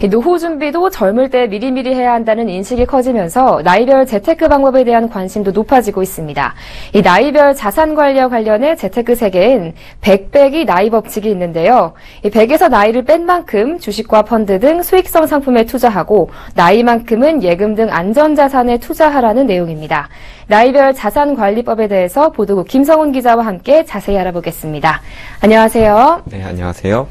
노후 준비도 젊을 때 미리미리 해야 한다는 인식이 커지면서 나이별 재테크 방법에 대한 관심도 높아지고 있습니다. 이 나이별 자산 관리와 관련해 재테크 세계엔 100 빼기 나이 법칙이 있는데요. 이 100에서 나이를 뺀 만큼 주식과 펀드 등 수익성 상품에 투자하고 나이만큼은 예금 등 안전자산에 투자하라는 내용입니다. 나이별 자산관리법에 대해서 보도국 김성훈 기자와 함께 자세히 알아보겠습니다. 안녕하세요. 네, 안녕하세요.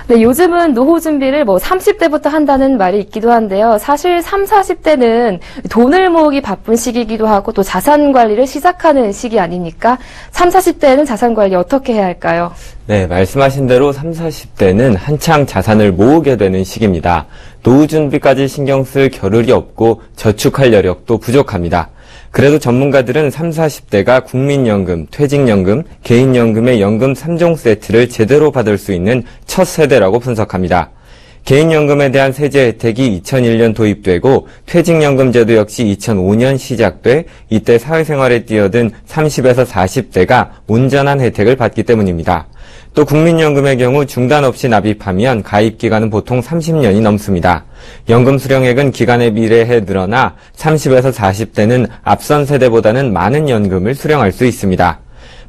네, 요즘은 노후 준비를 30대부터 한다는 말이 있기도 한데요. 사실 30, 40대는 돈을 모으기 바쁜 시기이기도 하고 또 자산 관리를 시작하는 시기 아닙니까? 30, 40대는 자산 관리 어떻게 해야 할까요? 네, 말씀하신 대로 30, 40대는 한창 자산을 모으게 되는 시기입니다. 노후 준비까지 신경 쓸 겨를이 없고 저축할 여력도 부족합니다. 그래도 전문가들은 30, 40대가 국민연금, 퇴직연금, 개인연금의 연금 3종 세트를 제대로 받을 수 있는 첫 세대라고 분석합니다. 개인연금에 대한 세제 혜택이 2001년 도입되고 퇴직연금제도 역시 2005년 시작돼 이때 사회생활에 뛰어든 30에서 40대가 온전한 혜택을 받기 때문입니다. 또 국민연금의 경우 중단 없이 납입하면 가입기간은 보통 30년이 넘습니다. 연금 수령액은 기간에 비례해 늘어나 30에서 40대는 앞선 세대보다는 많은 연금을 수령할 수 있습니다.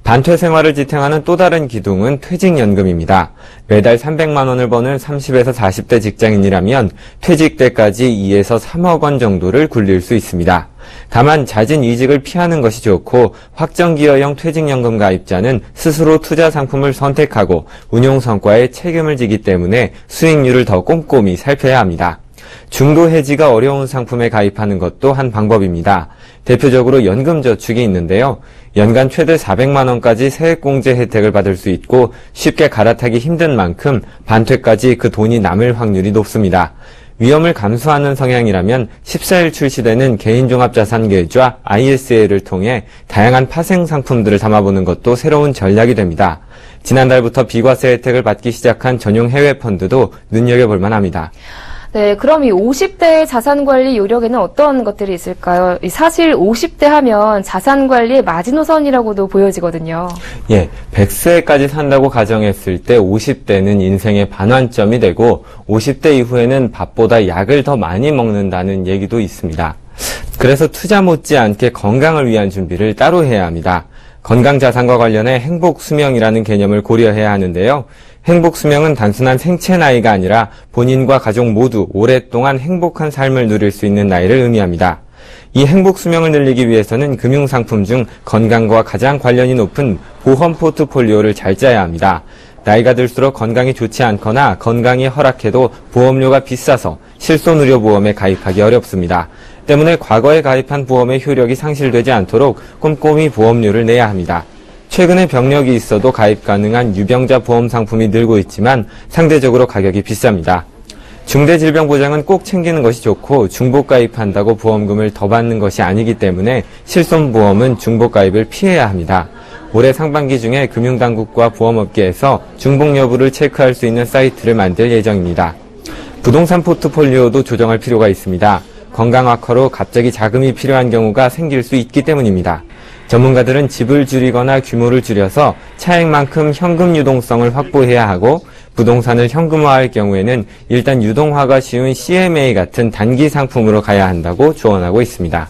반퇴 생활을 지탱하는 또 다른 기둥은 퇴직연금입니다. 매달 300만 원을 버는 30에서 40대 직장인이라면 퇴직 때까지 2에서 3억 원 정도를 굴릴 수 있습니다. 다만 잦은 이직을 피하는 것이 좋고 확정기여형 퇴직연금 가입자는 스스로 투자 상품을 선택하고 운용 성과에 책임을 지기 때문에 수익률을 더 꼼꼼히 살펴야 합니다. 중도 해지가 어려운 상품에 가입하는 것도 한 방법입니다. 대표적으로 연금저축이 있는데요. 연간 최대 400만 원까지 세액공제 혜택을 받을 수 있고 쉽게 갈아타기 힘든 만큼 반퇴까지 그 돈이 남을 확률이 높습니다. 위험을 감수하는 성향이라면 14일 출시되는 개인종합자산계좌 ISA를 통해 다양한 파생 상품들을 담아보는 것도 새로운 전략이 됩니다. 지난달부터 비과세 혜택을 받기 시작한 전용 해외 펀드도 눈여겨볼 만합니다. 네, 그럼 이 50대의 자산관리 요령에는 어떤 것들이 있을까요? 사실 50대 하면 자산관리의 마지노선이라고도 보여지거든요. 예, 100세까지 산다고 가정했을 때 50대는 인생의 반환점이 되고 50대 이후에는 밥보다 약을 더 많이 먹는다는 얘기도 있습니다. 그래서 투자 못지않게 건강을 위한 준비를 따로 해야 합니다. 건강자산과 관련해 행복수명이라는 개념을 고려해야 하는데요. 행복수명은 단순한 생체 나이가 아니라 본인과 가족 모두 오랫동안 행복한 삶을 누릴 수 있는 나이를 의미합니다. 이 행복수명을 늘리기 위해서는 금융상품 중 건강과 가장 관련이 높은 보험 포트폴리오를 잘 짜야 합니다. 나이가 들수록 건강이 좋지 않거나 건강이 허락해도 보험료가 비싸서 실손의료보험에 가입하기 어렵습니다. 때문에 과거에 가입한 보험의 효력이 상실되지 않도록 꼼꼼히 보험료를 내야 합니다. 최근에 병력이 있어도 가입 가능한 유병자 보험 상품이 늘고 있지만 상대적으로 가격이 비쌉니다. 중대질병보장은 꼭 챙기는 것이 좋고 중복 가입한다고 보험금을 더 받는 것이 아니기 때문에 실손보험은 중복 가입을 피해야 합니다. 올해 상반기 중에 금융당국과 보험업계에서 중복 여부를 체크할 수 있는 사이트를 만들 예정입니다. 부동산 포트폴리오도 조정할 필요가 있습니다. 건강 악화로 갑자기 자금이 필요한 경우가 생길 수 있기 때문입니다. 전문가들은 집을 줄이거나 규모를 줄여서 차액만큼 현금 유동성을 확보해야 하고 부동산을 현금화할 경우에는 일단 유동화가 쉬운 CMA 같은 단기 상품으로 가야 한다고 조언하고 있습니다.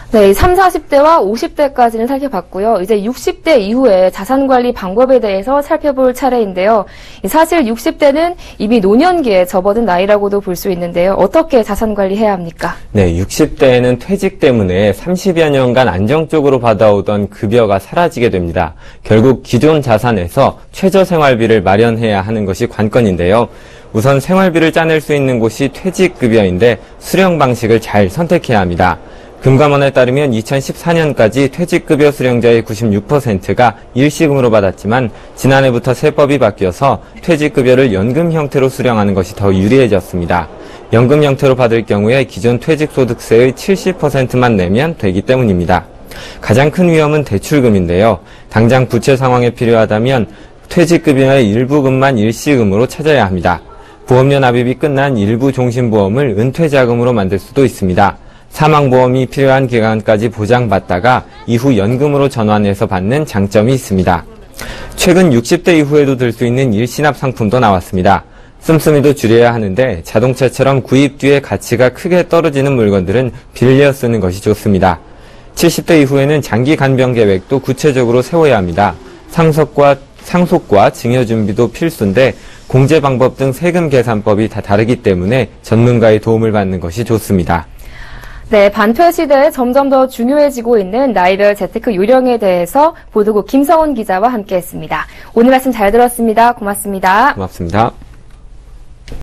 네, 30, 40대와 50대까지는 살펴봤고요. 이제 60대 이후에 자산관리 방법에 대해서 살펴볼 차례인데요. 사실 60대는 이미 노년기에 접어든 나이라고도 볼 수 있는데요. 어떻게 자산관리해야 합니까? 네, 60대에는 퇴직 때문에 30여 년간 안정적으로 받아오던 급여가 사라지게 됩니다. 결국 기존 자산에서 최저생활비를 마련해야 하는 것이 관건인데요. 우선 생활비를 짜낼 수 있는 곳이 퇴직급여인데 수령 방식을 잘 선택해야 합니다. 금감원에 따르면 2014년까지 퇴직급여 수령자의 96%가 일시금으로 받았지만 지난해부터 세법이 바뀌어서 퇴직급여를 연금 형태로 수령하는 것이 더 유리해졌습니다. 연금 형태로 받을 경우에 기존 퇴직소득세의 70%만 내면 되기 때문입니다. 가장 큰 위험은 대출금인데요. 당장 부채 상황에 필요하다면 퇴직급여의 일부금만 일시금으로 찾아야 합니다. 보험료 납입이 끝난 일부 종신보험을 은퇴자금으로 만들 수도 있습니다. 사망보험이 필요한 기간까지 보장받다가 이후 연금으로 전환해서 받는 장점이 있습니다. 최근 60대 이후에도 들 수 있는 일시납 상품도 나왔습니다. 씀씀이도 줄여야 하는데 자동차처럼 구입 뒤에 가치가 크게 떨어지는 물건들은 빌려 쓰는 것이 좋습니다. 70대 이후에는 장기 간병 계획도 구체적으로 세워야 합니다. 상속과 증여 준비도 필수인데 공제 방법 등 세금 계산법이 다 다르기 때문에 전문가의 도움을 받는 것이 좋습니다. 네, 반토의 시대에 점점 더 중요해지고 있는 나이별 재테크 요령에 대해서 보도국 김성훈 기자와 함께했습니다. 오늘 말씀 잘 들었습니다. 고맙습니다. 고맙습니다.